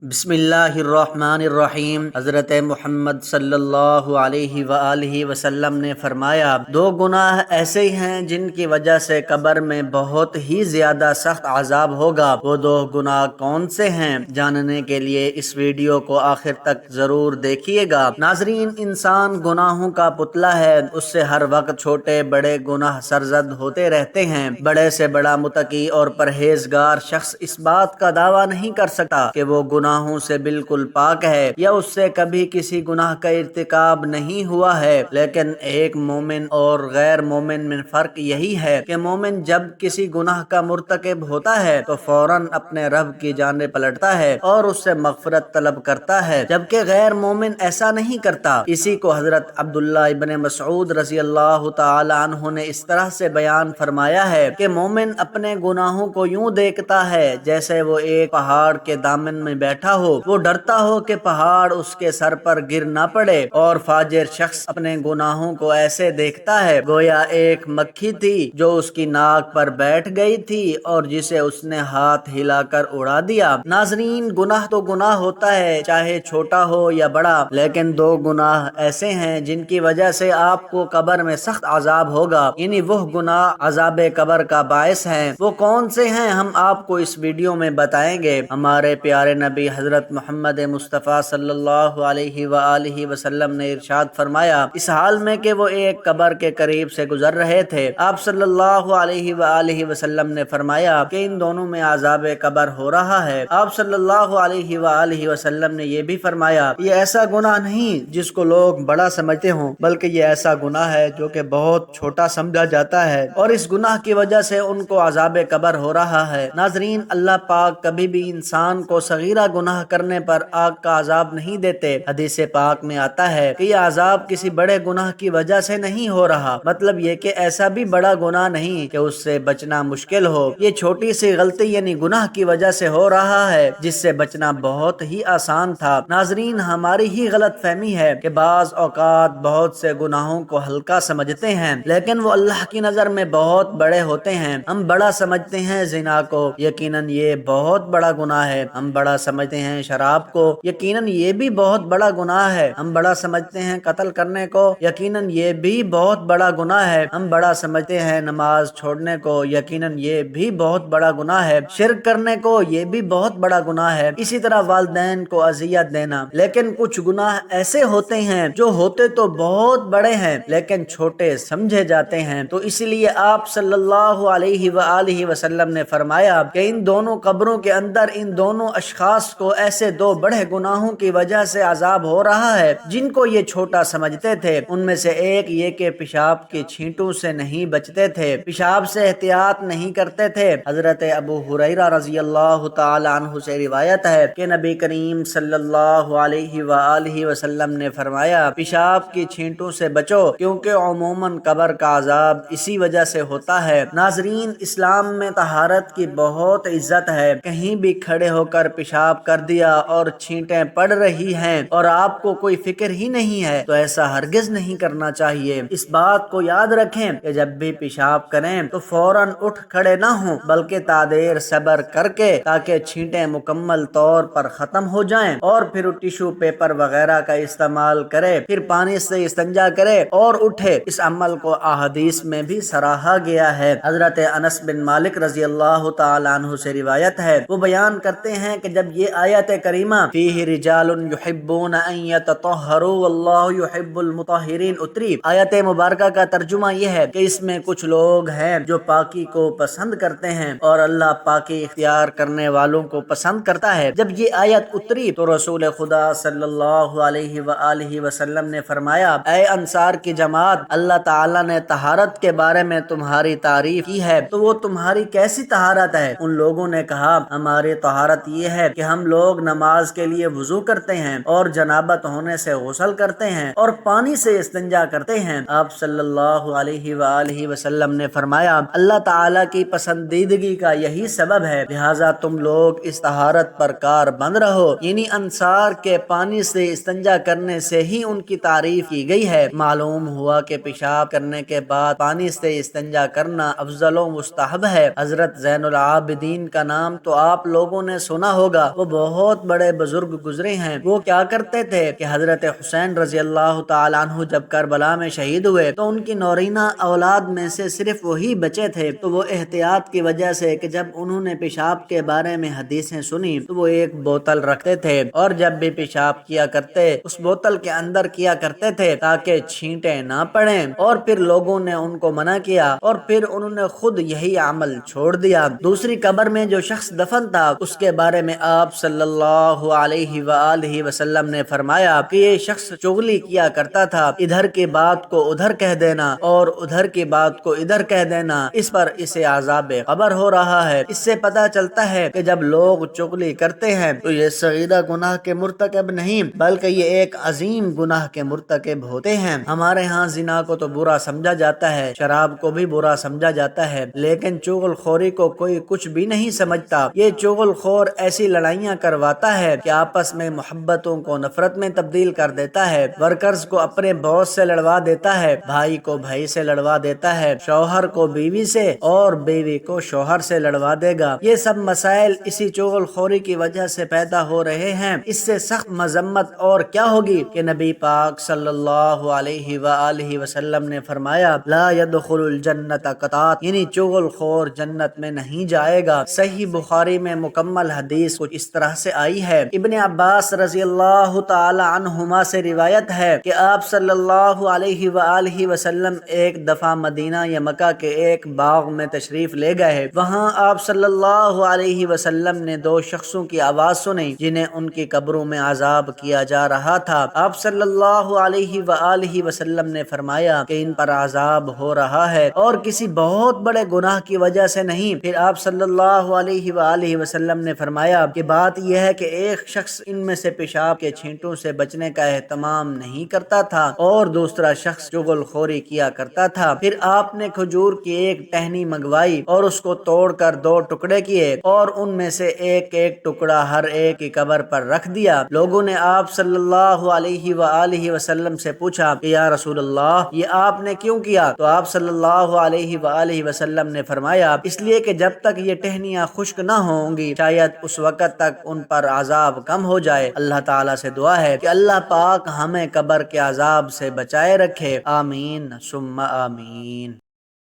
بسم اللہ الرحمن الرحیم۔ حضرت محمد صلی اللہ علیہ وآلہ وسلم نے فرمایا، دو گناہ ایسے ہیں جن کی وجہ سے قبر میں بہت ہی زیادہ سخت عذاب ہوگا۔ وہ دو گناہ کون سے ہیں؟ جاننے کے لیے اس ویڈیو کو آخر تک ضرور دیکھیے گا۔ ناظرین، انسان گناہوں کا پتلا ہے، اس سے ہر وقت چھوٹے بڑے گناہ سرزد ہوتے رہتے ہیں۔ بڑے سے بڑا متقی اور پرہیزگار شخص اس بات کا دعویٰ نہیں کر سکتا کہ وہ گناہوں سے بالکل پاک ہے یا اس سے کبھی کسی گناہ کا ارتکاب نہیں ہوا ہے، لیکن ایک مومن اور غیر مومن میں فرق یہی ہے کہ مومن جب کسی گناہ کا مرتکب ہوتا ہے تو فوراً اپنے رب کی جانب پلٹتا ہے اور اس سے مغفرت طلب کرتا ہے، جبکہ غیر مومن ایسا نہیں کرتا۔ اسی کو حضرت عبداللہ ابن مسعود رضی اللہ تعالی عنہ نے اس طرح سے بیان فرمایا ہے کہ مومن اپنے گناہوں کو یوں دیکھتا ہے جیسے وہ ایک پہاڑ کے دامن میں بیٹھا ہو، وہ ڈرتا ہو کہ پہاڑ اس کے سر پر گر نہ پڑے، اور فاجر شخص اپنے گناہوں کو ایسے دیکھتا ہے گویا ایک مکھی تھی جو اس کی ناک پر بیٹھ گئی تھی اور جسے اس نے ہاتھ ہلا کر اڑا دیا۔ ناظرین، گناہ تو گناہ ہوتا ہے، چاہے چھوٹا ہو یا بڑا، لیکن دو گناہ ایسے ہیں جن کی وجہ سے آپ کو قبر میں سخت عذاب ہوگا، یعنی وہ گناہ عذاب قبر کا باعث ہیں۔ وہ کون سے ہیں ہم آپ کو اس ویڈیو میں بتائیں گے۔ ہمارے پیارے نبی حضرت محمد مصطفیٰ صلی اللہ علیہ وآلہ وسلم نے ارشاد فرمایا، اس حال میں کہ وہ ایک قبر کے قریب سے گزر رہے تھے، آپ صلی اللہ علیہ وآلہ وسلم نے فرمایا کہ ان دونوں میں عذاب قبر ہو رہا ہے۔ آپ صلی اللہ علیہ وآلہ وسلم نے یہ بھی فرمایا، یہ ایسا گناہ نہیں جس کو لوگ بڑا سمجھتے ہوں، بلکہ یہ ایسا گناہ ہے جو کہ بہت چھوٹا سمجھا جاتا ہے، اور اس گناہ کی وجہ سے ان کو عذاب قبر ہو رہا ہے۔ ناظرین، اللہ پاک کبھی بھی انسان کو صغیرہ گناہ کرنے پر آگ کا عذاب نہیں دیتے۔ حدیث پاک میں آتا ہے کہ یہ عذاب کسی بڑے گناہ کی وجہ سے نہیں ہو رہا، مطلب یہ کہ ایسا بھی بڑا گناہ نہیں کہ اس سے بچنا مشکل ہو، یہ چھوٹی سی غلطی یعنی گناہ کی وجہ سے ہو رہا ہے جس سے بچنا بہت ہی آسان تھا۔ ناظرین، ہماری ہی غلط فہمی ہے کہ بعض اوقات بہت سے گناہوں کو ہلکا سمجھتے ہیں لیکن وہ اللہ کی نظر میں بہت بڑے ہوتے ہیں۔ ہم بڑا سمجھتے ہیں زنا کو، یقیناً یہ بہت بڑا گناہ ہے۔ ہم بڑا سمجھتے ہیں شراب کو، یقیناً یہ بھی بہت بڑا گناہ ہے۔ ہم بڑا سمجھتے ہیں قتل کرنے کو، یقیناً یہ بھی بہت بڑا گناہ ہے۔ ہم بڑا سمجھتے ہیں نماز چھوڑنے کو، یقیناً یہ بھی بہت بڑا گناہ ہے۔ شرک کرنے کو، یہ بھی بہت بڑا گناہ ہے۔ اسی طرح والدین کو اذیت دینا۔ لیکن کچھ گناہ ایسے ہوتے ہیں جو ہوتے تو بہت بڑے ہیں لیکن چھوٹے سمجھے جاتے ہیں، تو اسی لیے آپ صلی اللہ علیہ وآلہ وسلم نے فرمایا کہ ان دونوں قبروں کے اندر ان دونوں اشخاص کو ایسے دو بڑے گناہوں کی وجہ سے عذاب ہو رہا ہے جن کو یہ چھوٹا سمجھتے تھے۔ ان میں سے ایک یہ کہ پیشاب کی چھینٹوں سے نہیں بچتے تھے، پیشاب سے احتیاط نہیں کرتے تھے۔ حضرت ابو ہریرہ رضی اللہ تعالی عنہ سے روایت ہے کہ نبی کریم صلی اللہ علیہ وآلہ وسلم نے فرمایا، پیشاب کی چھینٹوں سے بچو کیونکہ عموماً قبر کا عذاب اسی وجہ سے ہوتا ہے۔ ناظرین، اسلام میں طہارت کی بہت عزت ہے۔ کہیں بھی کھڑے ہو کر پیشاب کر دیا اور چھینٹیں پڑ رہی ہیں اور آپ کو کوئی فکر ہی نہیں ہے تو ایسا ہرگز نہیں کرنا چاہیے۔ اس بات کو یاد رکھیں کہ جب بھی پیشاب کریں تو فوراً اٹھ کھڑے نہ ہوں بلکہ تادیر صبر کر کے تاکہ چھینٹیں مکمل طور پر ختم ہو جائیں، اور پھر ٹیشو پیپر وغیرہ کا استعمال کرے، پھر پانی سے استنجا کرے اور اٹھے۔ اس عمل کو احادیث میں بھی سراہا گیا ہے۔ حضرت انس بن مالک رضی اللہ تعالی عنہ سے روایت ہے، وہ بیان کرتے ہیں کہ جب یہ آیت کریمہ فیہ رجال یحبون ان یتطہروا واللہ یحب المطہرین اتری، آیت مبارکہ کا ترجمہ یہ ہے کہ اس میں کچھ لوگ ہیں جو پاکی کو پسند کرتے ہیں اور اللہ پاکی اختیار کرنے والوں کو پسند کرتا ہے۔ جب یہ آیت اتری تو رسول خدا صلی اللہ علیہ وآلہ وسلم نے فرمایا، اے انصار کی جماعت، اللہ تعالیٰ نے طہارت کے بارے میں تمہاری تعریف کی ہے، تو وہ تمہاری کیسی طہارت ہے؟ ان لوگوں نے کہا، ہماری طہارت یہ ہے کہ ہم لوگ نماز کے لیے وضو کرتے ہیں اور جنابت ہونے سے غسل کرتے ہیں اور پانی سے استنجا کرتے ہیں۔ آپ صلی اللہ علیہ وآلہ وسلم نے فرمایا، اللہ تعالیٰ کی پسندیدگی کا یہی سبب ہے، لہٰذا تم لوگ اس طہارت پر کار بند رہو۔ یعنی انصار کے پانی سے استنجا کرنے سے ہی ان کی تعریف کی گئی ہے۔ معلوم ہوا کہ پیشاب کرنے کے بعد پانی سے استنجا کرنا افضل و مستحب ہے۔ حضرت زین العابدین کا نام تو آپ لوگوں نے سنا ہوگا، وہ بہت بڑے بزرگ گزرے ہیں، وہ کیا کرتے تھے کہ حضرت حسین رضی اللہ تعالیٰ عنہ جب کربلا میں شہید ہوئے تو ان کی نورینہ اولاد میں سے صرف وہی بچے تھے، تو وہ احتیاط کی وجہ سے کہ جب انہوں نے پیشاب کے بارے میں حدیثیں سنی تو وہ ایک بوتل رکھتے تھے اور جب بھی پیشاب کیا کرتے اس بوتل کے اندر کیا کرتے تھے تاکہ چھینٹیں نہ پڑیں، اور پھر لوگوں نے ان کو منع کیا اور پھر انہوں نے خود یہی عمل چھوڑ دیا۔ دوسری قبر میں جو شخص دفن تھا اس کے بارے میں آپ صلی اللہ علیہ وآلہ وسلم نے فرمایا کہ یہ شخص چغلی کیا کرتا تھا، ادھر کی بات کو ادھر کہہ دینا اور ادھر کی بات کو ادھر کہہ دینا، اس پر اسے عذاب قبر ہو رہا ہے۔ اس سے پتہ چلتا ہے کہ جب لوگ چغلی کرتے ہیں تو یہ صغیرہ گناہ کے مرتکب نہیں بلکہ یہ ایک عظیم گناہ کے مرتکب ہوتے ہیں۔ ہمارے ہاں زنا کو تو برا سمجھا جاتا ہے، شراب کو بھی برا سمجھا جاتا ہے، لیکن چغل خوری کو کوئی کچھ بھی نہیں سمجھتا۔ یہ چغل خور ایسی لڑائیاں کرواتا ہے کہ آپس میں محبتوں کو نفرت میں تبدیل کر دیتا ہے، ورکرز کو اپنے باس سے لڑوا دیتا ہے، بھائی کو بھائی سے لڑوا دیتا ہے، شوہر کو بیوی سے اور بیوی کو شوہر سے لڑوا دے گا۔ یہ سب مسائل اسی چغل خوری کی وجہ سے پیدا ہو رہے ہیں۔ اس سے سخت مذمت اور کیا ہوگی کہ نبی پاک صلی اللہ علیہ وآلہ وسلم نے فرمایا لا يدخل الجنت قطات، یعنی چغل خور جنت میں نہیں جائے گا۔ صحیح بخاری میں مکمل حدیث کچھ اس طرح سے آئی ہے۔ ابن عباس رضی اللہ تعالی عنہما سے روایت ہے کہ آپ صلی اللہ علیہ وآلہ وسلم ایک دفعہ مدینہ یا مکہ کے ایک باغ میں تشریف لے گئے۔ وہاں آپ صلی اللہ علیہ وسلم نے دو شخصوں کی آواز سنی جنہیں ان کی قبروں میں عذاب کیا جا رہا تھا۔ آپ صلی اللہ علیہ وآلہ وسلم نے فرمایا کہ ان پر عذاب ہو رہا ہے اور کسی بہت بڑے گناہ کی وجہ سے نہیں۔ پھر آپ صلی اللہ علیہ وآلہ وسلم نے فرمایا کہ بات یہ ہے کہ ایک شخص ان میں سے پیشاب کے چھینٹوں سے بچنے کا اہتمام نہیں کرتا تھا اور دوسرا شخص چغل خوری کیا کرتا تھا۔ پھر آپ نے کھجور کی ایک ٹہنی منگوائی اور اس کو توڑ کر دو ٹکڑے کیے اور ان میں سے ایک ایک ٹکڑا ہر ایک کی قبر پر رکھ دیا۔ لوگوں نے آپ صلی اللہ علیہ وآلہ وسلم سے پوچھا کہ یا رسول اللہ یہ آپ نے کیوں کیا؟ تو آپ صلی اللہ علیہ وآلہ وسلم نے فرمایا اس لیے کہ جب تک یہ ٹہنیاں خشک نہ ہوں گی شاید اس وقت تک ان پر عذاب کم ہو جائے۔ اللہ تعالیٰ سے دعا ہے کہ اللہ پاک ہمیں قبر کے عذاب سے بچائے رکھے، آمین ثم آمین۔